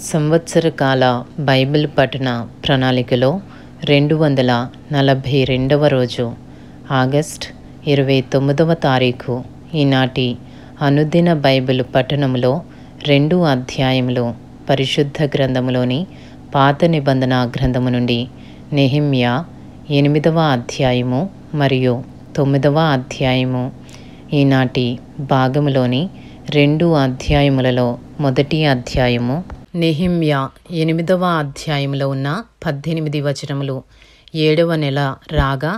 సంవత్సర కాల బైబిల్ పఠన ప్రణాళికలో 242వ రోజు ఆగస్ట్ 29వ తారీఖు. ఈనాటి అనుదిన బైబిల్ పఠనములో 2 అధ్యాయములు పరిశుద్ధ గ్రంథములోని పాత నిబంధన గ్రంథము నుండి నెహెమ్యా 8వ అధ్యాయము మరియు 9వ అధ్యాయము. ఈనాటి భాగములోని 2 అధ్యాయములలో మొదటి అధ్యాయము నెహెమ్యా 8వ అధ్యాయంలో ఉన్న 18 వచనములు. 7వ నెల రాగా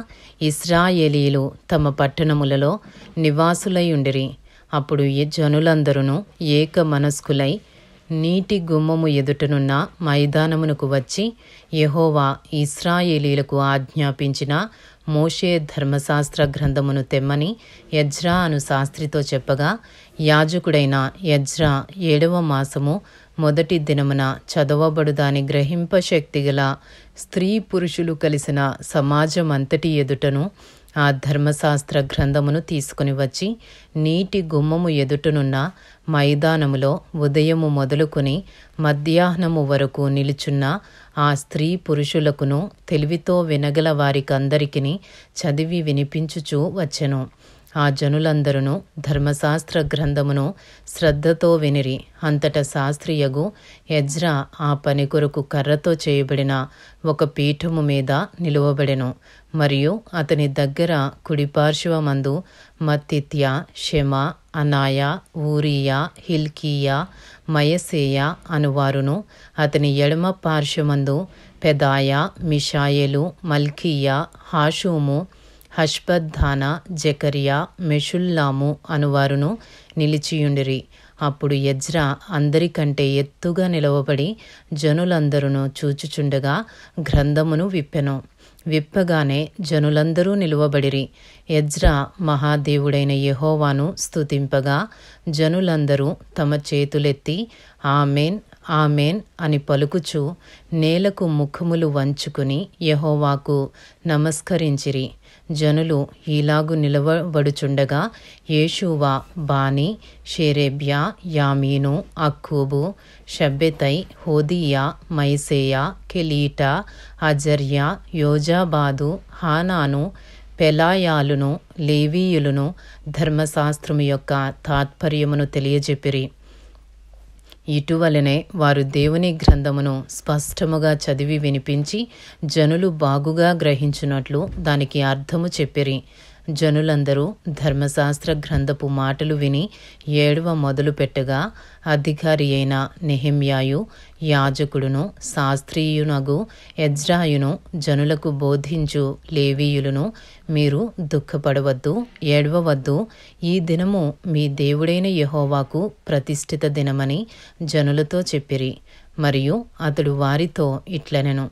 ఇశ్రాయేలీయులు తమ పట్టణములలో నివాసులైయుండిరి. అప్పుడు ఈ జనులందరూ ఏక మనస్కులై నీటి గుమ్మము ఎదుటనున్న మైదానమునకు వచ్చి యెహోవా ఇశ్రాయేలీయులకు ఆజ్ఞాపించిన మోషే ధర్మశాస్త్ర గ్రంథమును తెమ్మని ఎజ్రా అను శాస్త్రితో చెప్పగా, యాజకుడైన ఎజ్రా 7వ మాసము మొదటి దినమున చదవబడు దాని గ్రహింప శక్తిగల స్త్రీ పురుషులు కలిసిన సమాజమంతటి ఎదుటను ఆ ధర్మశాస్త్ర గ్రంథమును తీసుకుని వచ్చి నీటి గుమ్మము ఎదుటనున్న మైదానములో ఉదయము మొదలుకొని మధ్యాహ్నము వరకు నిలుచున్న ఆ స్త్రీ పురుషులకును తెలివితో వినగల వారికందరికిని చదివి వినిపించుచూ వచ్చెను. ఆ జనులందరూ ధర్మశాస్త్ర గ్రంథమును శ్రద్ధతో వినిరి. అంతటా శాస్త్రియగు ఎజ్రా ఆ పని కొరకు కర్రతో చేయబడిన ఒక పీఠము మీద నిలువబడెను. మరియు అతని దగ్గర కుడిపార్శ్వమందు మత్తిత్యా, షెమా, అనాయా, ఊరియా, హిల్కీయా, మయసేయా అనువారును, అతని ఎడమ పార్శ్వమందు పెదాయా, మిషాయేలు, మల్కీయా, హాషూము, హష్బద్దానా, జకర్యా, మెషుల్లాము అనువారును నిలిచియుండిరి. అప్పుడు ఎజ్రా అందరికంటే ఎత్తుగా నిలవబడి జనులందరూ చూచుచుండగా గ్రంథమును విప్పెను. విప్పగానే జనులందరూ నిలువబడిరి. ఎజ్రా మహాదేవుడైన యెహోవాను స్తుతింపగా జనులందరూ తమ చేతులెత్తి ఆమేన్ ఆమేన్ అని పలుకుచు నేలకు ముఖములు వంచుకుని యెహోవాకు నమస్కరించిరి. జనులు ఈలాగు నిలవబడుచుండగా యేషూవ, బానీ, షేరేబ్యా, యామీను, అక్కూబు, షబ్బెతై, హోదీయా, మైసేయా, కెలీటా, అజర్యా, యోజాబాదు, హానాను, పెలాయాలును, లేవీయులను ధర్మశాస్త్రము యొక్క తాత్పర్యమును తెలియజెప్పిరి. ఇటువలనే వారు దేవుని గ్రంథమును స్పష్టముగా చదివి వినిపించి జనులు బాగుగా గ్రహించున్నట్లు దానికి అర్థము చెప్పిరి. జనులందరూ ధర్మశాస్త్ర గ్రంథపు మాటలు విని ఏడవ మొదలు పెట్టగా అధికారి అయిన నెహెమ్యాయు, యాజకుడును, శాస్త్రీయునగు ఎజ్రాయును జనులకు బోధించు లేవీయులను, మీరు దుఃఖపడవద్దు, ఏడవవద్దు, ఈ దినము మీ దేవుడైన యెహోవాకు ప్రతిష్ఠిత దినమని జనులతో చెప్పిరి. మరియు అతడు వారితో ఇట్లనెను,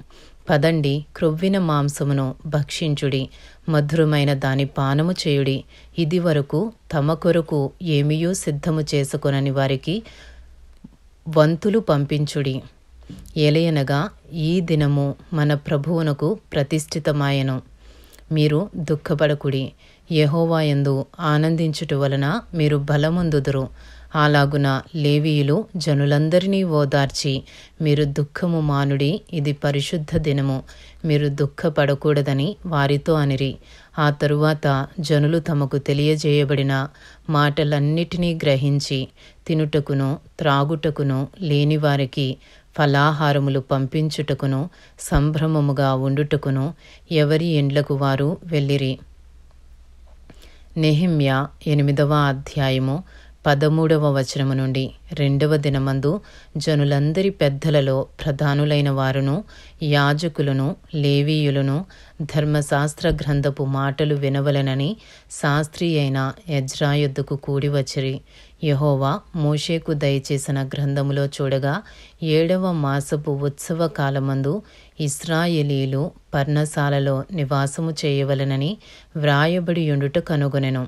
పదండి, క్రొవ్విన మాంసమును భక్షించుడి, మధురమైన దాని పానము చేయుడి. ఇది వరకు తమ కొరకు ఏమియూ సిద్ధము చేసుకొనని వారికి వంతులు పంపించుడి. ఎలయనగా ఈ దినము మన ప్రభువునకు ప్రతిష్ఠితమాయెను. మీరు దుఃఖపడకుడి, యెహోవా యందు ఆనందించుట వలన మీరు బలమొందుదురు. అలాగున లేవీయులు జనులందరినీ ఓదార్చి, మీరు దుఃఖము మానుడి, ఇది పరిశుద్ధ దినము, మీరు దుఃఖపడకూడదని వారితో అనిరి. ఆ తరువాత జనులు తమకు తెలియజేయబడిన మాటలన్నిటినీ గ్రహించి తినుటకును త్రాగుటకును లేని వారికి ఫలాహారములు పంపించుటకును సంభ్రమముగా ఉండుటకును ఎవరి ఇండ్లకు వారు వెళ్ళిరి. నెహెమ్యా 8వ అధ్యాయము 13వ వచనము నుండి. 2వ దినమందు జనులందరి పెద్దలలో ప్రధానులైన వారును, యాజకులను, లేవీయులను ధర్మశాస్త్ర గ్రంథపు మాటలు వినవలెనని శాస్త్రి అయిన ఎజ్రా యొద్దకు కూడి వచ్చిరి. యెహోవా మోషేకు దయచేసిన గ్రంథములో చూడగా 7వ మాసపు ఉత్సవ కాలమందు ఇశ్రాయేలీయులు పర్ణశాలలో నివాసము చేయవలెనని వ్రాయబడి యుండుట కనుగొనెను.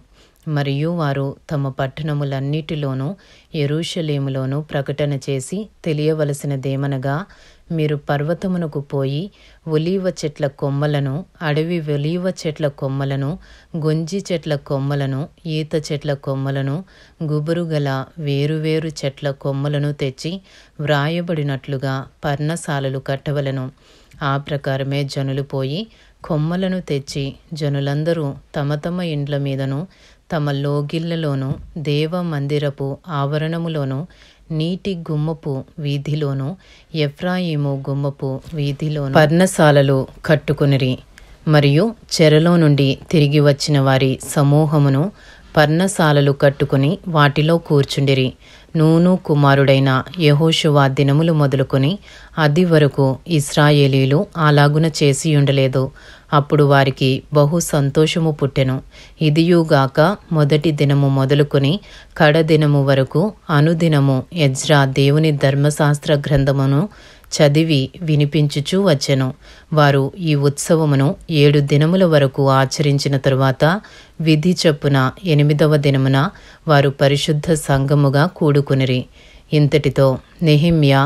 మరియు వారు తమ పట్టణములన్నిటిలోనూ యెరూషలేములోనూ ప్రకటన చేసి తెలియవలసినదేమనగా, మీరు పర్వతమునకు పోయి ఒలీవ చెట్ల కొమ్మలను, అడవి ఒలీవ చెట్ల కొమ్మలను, గొంజి చెట్ల కొమ్మలను, ఈత చెట్ల కొమ్మలను, గుబురుగల వేరువేరు చెట్ల కొమ్మలను తెచ్చి వ్రాయబడినట్లుగా పర్ణశాలలు కట్టవలెను. ఆ ప్రకారమే జనులు పోయి కొమ్మలను తెచ్చి జనులందరూ తమ తమ ఇండ్ల మీదను, తమ లోగిళ్లలోనూ, దేవ మందిరపు ఆవరణములోనూ, నీటి గుమ్మపు వీధిలోనూ, ఎఫ్రాయిము గుమ్మపు వీధిలోనూ పర్ణశాలలు కట్టుకొనిరి. మరియు చెరలో నుండి తిరిగి వచ్చిన వారి సమూహమును పర్ణశాలలు కట్టుకుని వాటిలో కూర్చుండిరి. నూను కుమారుడైన యెహోషువ దినములు మొదలుకొని అది వరకు ఇశ్రాయేలీలు అలాగున చేసియుండలేదు. అప్పుడు వారికి బహు సంతోషము పుట్టెను. ఇదియుగాక మొదటి దినము మొదలుకొని కడదినము వరకు అనుదినము ఎజ్రా దేవుని ధర్మశాస్త్ర గ్రంథమును చదివి వినిపించుచూ వచ్చెను. వారు ఈ ఉత్సవమును 7 దినముల వరకు ఆచరించిన తరువాత విధి చొప్పున 8వ దినమున వారు పరిశుద్ధ సంఘముగా కూడుకొనిరి. ఇంతటితో నెహెమ్యా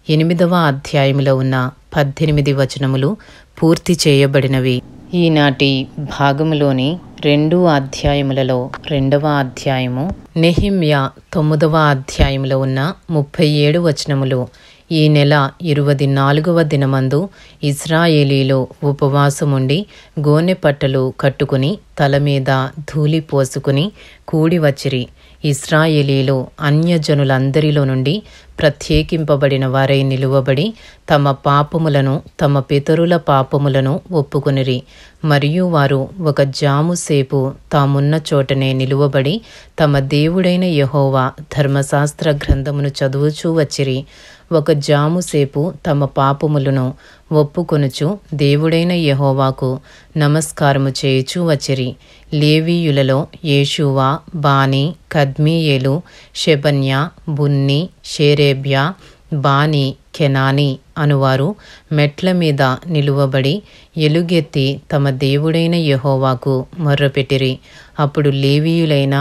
8వ అధ్యాయములో ఉన్న 18 వచనములు పూర్తి చేయబడినవి. ఈనాటి భాగములోని 2 అధ్యాయములలో 2వ అధ్యాయము, నెహెమ్యా 9వ అధ్యాయములో ఉన్న 37 వచనములు. ఈ నెల 24వ దినమందు ఇశ్రాయేలీలు ఉపవాసముండి గోనె పట్టలు కట్టుకుని తల మీద ధూళి పోసుకుని కూడి వచ్చిరి. ఇశ్రాయేలీలు అన్యజనులందరిలో నుండి ప్రత్యేకింపబడిన వారై నిలువబడి తమ పాపములను, తమ పితరుల పాపములను ఒప్పుకొనిరి. మరియు వారు ఒక జాము సేపు తామున్న చోటనే నిలువబడి తమ దేవుడైన యెహోవా ధర్మశాస్త్ర గ్రంథమును చదువుచూ వచ్చిరి. ఒక జాము సేపు తమ పాపములను ఒప్పుకొనుచు దేవుడైన యెహోవాకు నమస్కారము చేయుచూ వచ్చిరి. లేవీయులలో యేషూవ, బానీ, కద్మీయేలు, షెబన్యా, బున్ని, షేరేబ్యా, బానీ, కెనానీ అనువారు మెట్ల మీద నిలువబడి ఎలుగెత్తి తమ దేవుడైన యెహోవాకు మొర్రపెట్టిరి. అప్పుడు లేవీయులైన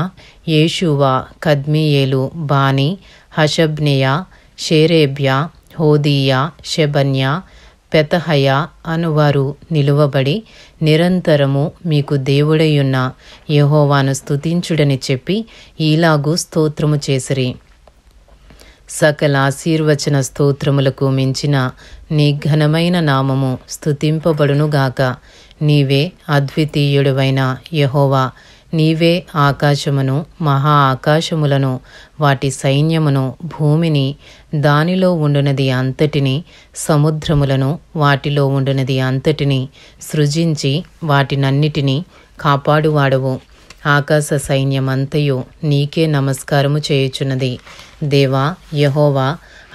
యేషూవ, కద్మీయేలు, బానీ, హషబ్నియా, షేరేబ్యా, హోదీయా, షెబన్యా, పెతహయా అనువారు నిలువబడి నిరంతరము మీకు దేవుడైయున్న యెహోవాను స్తుతించుడని చెప్పి ఈలాగు స్తోత్రము చేసిరి. సకల ఆశీర్వచన స్తోత్రములకు మించిన నీ ఘనమైన నామము స్తుతింపబడునుగాక. నీవే అద్వితీయుడవైన యెహోవా. నీవే ఆకాశమును, మహా ఆకాశములను, వాటి సైన్యమును, భూమిని, దానిలో ఉండునది అంతటిని, సముద్రములను, వాటిలో ఉండునది అంతటిని సృజించి వాటినన్నిటినీ కాపాడువాడవు. ఆకాశ సైన్యమంతయు నీకే నమస్కారము చేయుచున్నది. దేవా యెహోవా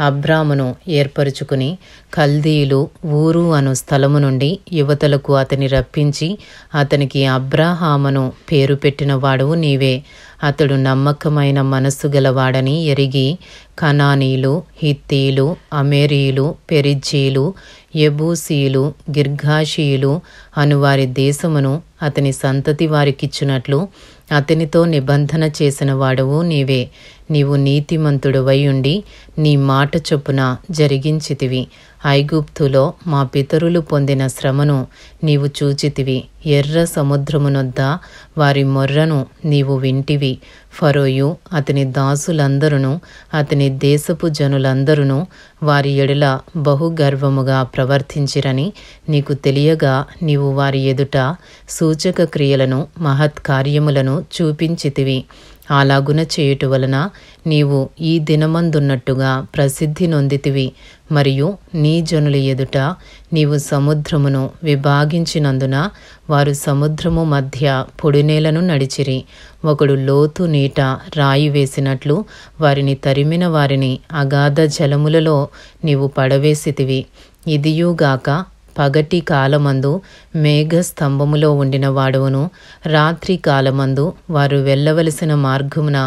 అబ్రామును ఏర్పరుచుకుని కల్దీయులు ఊరు అను స్థలము నుండి యువతలకు అతని రప్పించి అతనికి అబ్రాహామును పేరు పెట్టిన వాడవు నీవే. అతడు నమ్మకమైన మనస్సు గలవాడని ఎరిగి కనానీలు, హిత్తీలు, అమేరీలు, పెరిజ్జీలు, యెబూసీలు, గిర్గాషీయులు అనువారి దేశమును అతని సంతతి వారికిచ్చునట్లు అతనితో నిబంధన చేసిన వాడవు నీవే. నీవు నీతిమంతుడవై ఉండి నీ మాట చొప్పున జరిగించితివి. ఐగుప్తులో మా పితరులు పొందిన శ్రమను నీవు చూచితివి. ఎర్ర సముద్రమునొద్ద వారి మొర్రను నీవు వింటివి. ఫరోయు అతని దాసులందరును అతని దేశపు జనులందరును వారి ఎడల బహుగర్వముగా ప్రవర్తించిరని నీకు తెలియగా నీవు వారి ఎదుట సూచక క్రియలను, మహత్కార్యములను చూపించితివి. అలాగున చేయుట వలన నీవు ఈ దినమందున్నట్టుగా ప్రసిద్ధి నొందితివి. మరియు నీ జనుల ఎదుట నీవు సముద్రమును విభాగించినందున వారు సముద్రము మధ్య పొడినేలను నడిచిరి. ఒకడు లోతు నీట రాయి వేసినట్లు వారిని తరిమిన వారిని అగాధ జలములలో నీవు పడవేసితివి. ఇదియుగాక పగటి కాలమందు మేఘస్తంభములో ఉండిన వాడవును, రాత్రి కాలమందు వారు వెళ్ళవలసిన మార్గమున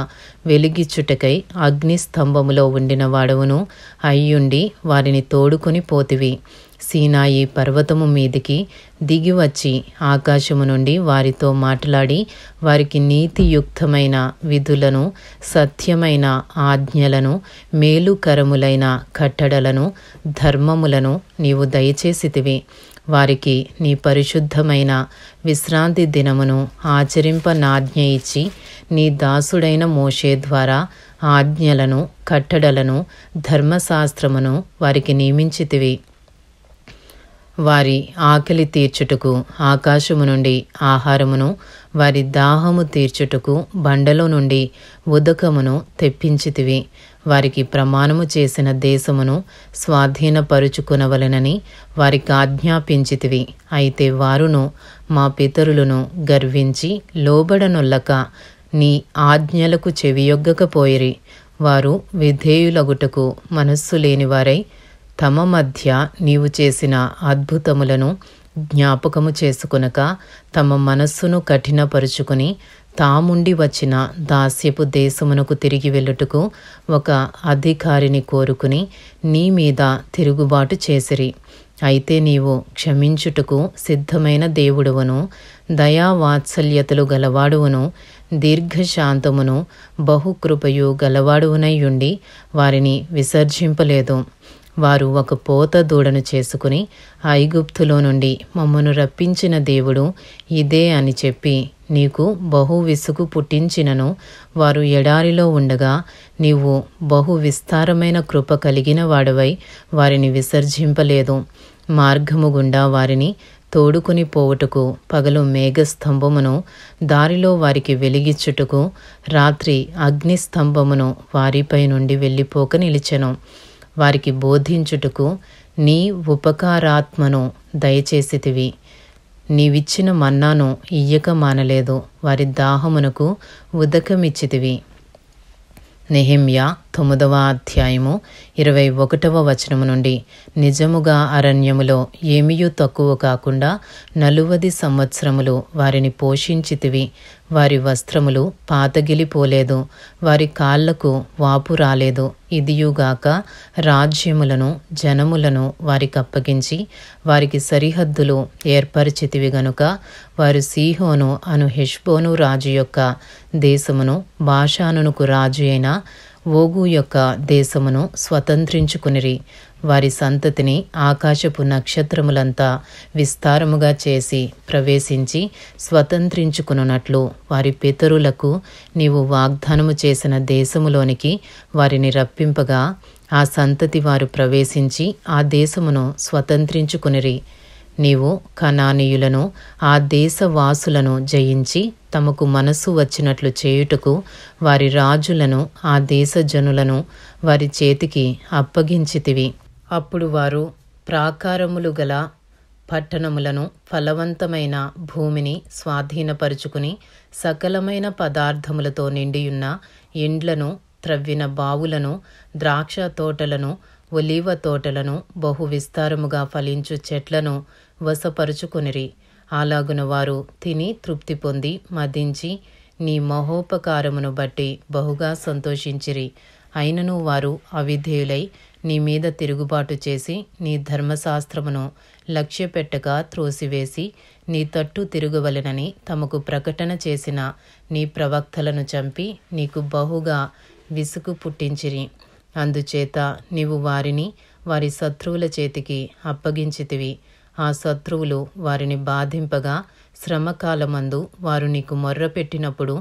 వెలిగిచ్చుటకై అగ్నిస్తంభములో ఉండిన వాడవును అయ్యుండి వారిని తోడుకొని పోతివి. సీనాయి పర్వతము మీదికి దిగివచ్చి ఆకాశము నుండి వారితో మాట్లాడి వారికి నీతియుక్తమైన విధులను, సత్యమైన ఆజ్ఞలను, మేలుకరములైన కట్టడలను, ధర్మములను నీవు దయచేసితివి. వారికి నీ పరిశుద్ధమైన విశ్రాంతి దినమును ఆచరింపనాజ్ఞ ఇచ్చి నీ దాసుడైన మోషే ద్వారా ఆజ్ఞలను, కట్టడలను, ధర్మశాస్త్రమును వారికి నియమించితివి. వారి ఆకలి తీర్చుటకు ఆకాశము నుండి ఆహారమును, వారి దాహము తీర్చుటకు బండలో నుండి ఉదకమును తెప్పించితివి. వారికి ప్రమాణము చేసిన దేశమును స్వాధీనపరుచుకునవలెనని వారికి ఆజ్ఞాపించితివి. అయితే వారును మా పితరులను గర్వించి లోబడనొల్లక నీ ఆజ్ఞలకు చెవియొగ్గకపోయిరి. వారు విధేయులగుటకు మనస్సు లేనివారై తమ మధ్య నీవు చేసిన అద్భుతములను జ్ఞాపకము చేసుకొనక తమ మనస్సును కఠినపరుచుకుని తాముండి వచ్చిన దాస్యపు దేశమునకు తిరిగి వెళ్ళుటకు ఒక అధికారిని కోరుకుని నీ మీద తిరుగుబాటు చేసిరి. అయితే నీవు క్షమించుటకు సిద్ధమైన దేవుడువను, దయావాత్సల్యతలు గలవాడువను, దీర్ఘశాంతమును బహుకృపయు గలవాడువనై ఉండి వారిని విసర్జింపలేదు. వారు ఒక పోత దూడను చేసుకుని ఐగుప్తులో నుండి మమ్మను రప్పించిన దేవుడు ఇదే అని చెప్పి నీకు బహు విసుగు పుట్టించినను వారు ఎడారిలో ఉండగా నీవు బహు విస్తారమైన కృప కలిగిన వాడవై వారిని విసర్జింపలేదు. మార్గము గుండా వారిని తోడుకుని పోవుటకు పగలు మేఘస్తంభమును, దారిలో వారికి వెలిగిచ్చుటకు రాత్రి అగ్నిస్తంభమును వారిపై నుండి వెళ్ళిపోక నిలిచెను. వారికి బోధించుటకు నీ ఉపకారాత్మను దయచేసితివి. నీవిచ్చిన మన్నాను ఇయ్యక మానలేదు. వారి దాహమునకు ఉదకమిచ్చితివి. నెహెమ్యా 9వ అధ్యాయము 21వ వచనము నుండి. నిజముగా అరణ్యములో ఏమీయూ తక్కువ కాకుండా 40 సంవత్సరములు వారిని పోషించితివి. వారి వస్త్రములు పాతగిలిపోలేదు, వారి కాళ్లకు వాపు రాలేదు. ఇదియుగాక రాజ్యములను, జనములను వారికప్పగించి వారికి సరిహద్దులు ఏర్పరిచితివి గనుక వారు సీహోను అను హెష్బోను రాజు యొక్క దేశమును, బాషానునకు రాజు అయిన ఓగు యొక్క దేశమును స్వతంత్రించుకునిరి. వారి సంతతిని ఆకాశపు నక్షత్రములంతా విస్తారముగా చేసి ప్రవేశించి స్వతంత్రించుకున్నట్లు వారి పితరులకు నీవు వాగ్దానము చేసిన దేశములోనికి వారిని రప్పింపగా ఆ సంతతి వారు ప్రవేశించి ఆ దేశమును స్వతంత్రించుకునిరి. నీవు కనానీయులను, ఆ దేశవాసులను జయించి తమకు మనస్సు వచ్చినట్లు చేయుటకు వారి రాజులను, ఆ దేశ జనులను వారి చేతికి అప్పగించితివి. అప్పుడు వారు ప్రాకారములు గల పట్టణములను, ఫలవంతమైన భూమిని స్వాధీనపరుచుకుని సకలమైన పదార్థములతో నిండియున్న ఇండ్లను, త్రవ్విన బావులను, ద్రాక్ష తోటలను, ఒలీవ తోటలను, బహు విస్తారముగా ఫలించు చెట్లను వశపరుచుకొనిరి. అలాగున వారు తిని తృప్తి పొంది మదించి నీ మహోపకారమును బట్టి బహుగా సంతోషించిరి. అయినను వారు అవిధేయులై నీ మీద తిరుగుబాటు చేసి నీ ధర్మశాస్త్రమును లక్ష్యపెట్టక త్రోసివేసి నీ తట్టు తిరగవలెనని తమకు ప్రకటన చేసిన నీ ప్రవక్తలను చంపి నీకు బహుగా విసుగు పుట్టించిరి. అందుచేత నీవు వారిని వారి శత్రువుల చేతికి అప్పగించితివి. ఆ శత్రువులు వారిని బాధింపగా శ్రమకాలమందు వారు నీకు మొర్రపెట్టినప్పుడు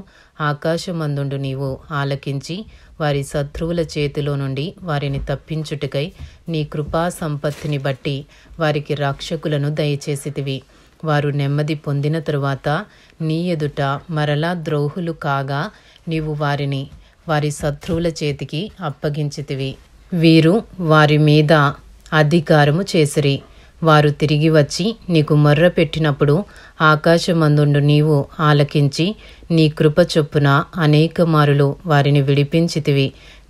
ఆకాశమందుండు నీవు ఆలకించి వారి శత్రువుల చేతిలో నుండి వారిని తప్పించుటకై నీ కృపా సంపత్తిని బట్టి వారికి రక్షకులను దయచేసితివి. వారు నెమ్మది పొందిన తరువాత నీ ఎదుట మరలా ద్రోహులు కాగా నీవు వారిని వారి శత్రువుల చేతికి అప్పగించితివి. వీరు వారి మీద అధికారము చేసిరి. వారు తిరిగి వచ్చి నీకు మొర్ర పెట్టినప్పుడు ఆకాశమందుండు నీవు ఆలకించి నీ కృప చొప్పున అనేక మారులు వారిని విడిపించితివి.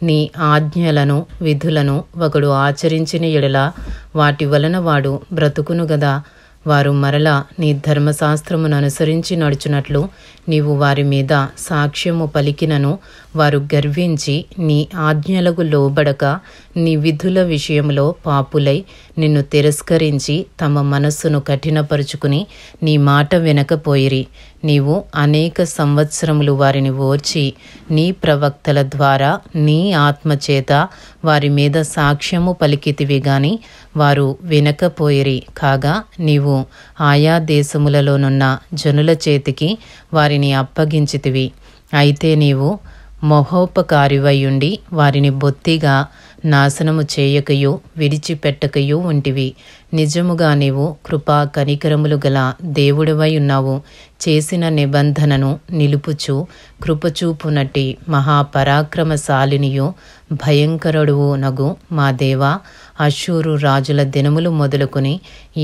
నీ ఆజ్ఞలను, విధులను ఒకడు ఆచరించిన ఎడల వాటి వలన వాడు బ్రతుకును గదా. వారు మరలా నీ ధర్మశాస్త్రమును అనుసరించి నడుచునట్లు నీవు వారి మీద సాక్ష్యము పలికినను వారు గర్వించి నీ ఆజ్ఞలకు లోబడక నీ విధుల విషయంలో పాపులై నిన్ను తిరస్కరించి తమ మనస్సును కఠినపరుచుకుని నీ మాట వినకపోయిరి. నీవు అనేక సంవత్సరములు వారిని ఓర్చి నీ ప్రవక్తల ద్వారా నీ ఆత్మచేత వారి మీద సాక్ష్యము పలికితివి గాని వారు వినకపోయిరి. కాగా నీవు ఆయా దేశములలోనున్న జనుల చేతికి వారిని అప్పగించితివి. అయితే నీవు మహోపకారివైయుండి వారిని బొత్తిగా నాశనము చేయకయు విడిచిపెట్టకయు ఉంటివి. నిజముగా నీవు కృపా కనికరములు గల దేవుడివై ఉన్నావు. చేసిన నిబంధనను నిలుపుచు కృపచూపునట్టి మహాపరాక్రమశాలినియు భయంకరుడువు నగు మా దేవా, అష్షూరు రాజుల దినములు మొదలుకొని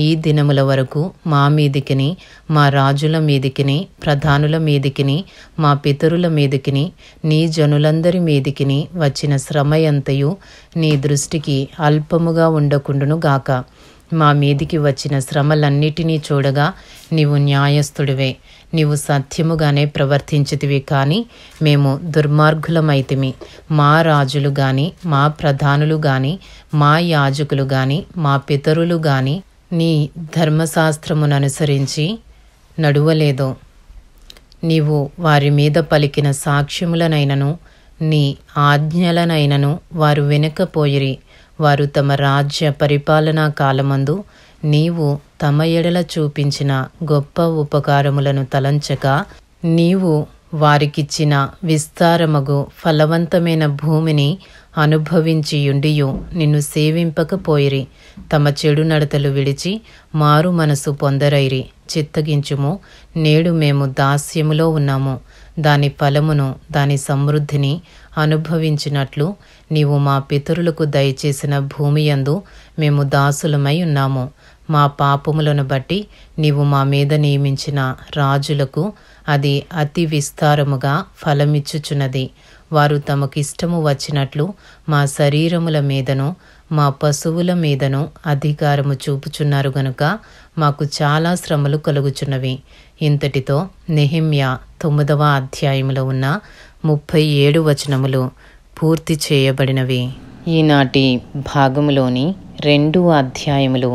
ఈ దినముల వరకు మా మీదికిని మా రాజుల మీదికిని ప్రధానుల మీదికిని మా పితరుల మీదికిని నీ జనులందరి మీదికిని వచ్చిన శ్రమయంతయు నీ దృష్టికి అల్పముగా ఉండకుండును గాక. మా మీదికి వచ్చిన శ్రమలన్నిటినీ చూడగా నీవు న్యాయస్థుడివే. నీవు సత్యముగానే ప్రవర్తించితివి కానీ మేము దుర్మార్గులమైతిమి. మా రాజులు గాని మా ప్రధానులు గాని మా యాజకులు గాని మా పితరులు గాని నీ ధర్మశాస్త్రముననుసరించి నడువలేదు. నీవు వారి మీద పలికిన సాక్ష్యములనైనను నీ ఆజ్ఞలనైనను వారు వినకపోయిరి. వారు తమ రాజ్య పరిపాలనా కాలమందు నీవు తమ ఎడల చూపించిన గొప్ప ఉపకారములను తలంచక నీవు వారికిచ్చిన విస్తారమగు ఫలవంతమైన భూమిని అనుభవించియుండియు నిన్ను సేవింపకపోయిరి. తమ చెడు నడతలు విడిచి మారు మనసు పొందరైరి. చిత్తగించుము, నేడు మేము దాస్యములో ఉన్నాము. దాని ఫలమును దాని సమృద్ధిని అనుభవించినట్లు నీవు మా పితరులకు దయచేసిన భూమియందు మేము దాసులమై ఉన్నాము. మా పాపములను బట్టి నీవు మా మీద నియమించిన రాజులకు అది అతి విస్తారముగా ఫలమిచ్చుచున్నది. వారు తమకిష్టము వచ్చినట్లు మా శరీరముల మీదను మా పశువుల మీదను అధికారము చూపుచున్నారు గనుక మాకు చాలా శ్రమలు కలుగుచున్నవి. ఇంతటితో నెహెమ్యా 9వ అధ్యాయములో ఉన్న 37 వచనములు పూర్తి చేయబడినవి. ఈనాటి భాగములోని 2 అధ్యాయములు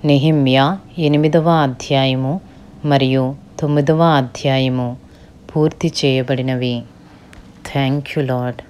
నెహెమ్యా 8వ అధ్యాయము మరియు 9వ అధ్యాయము పూర్తి చేయబడినవి. Thank you lord.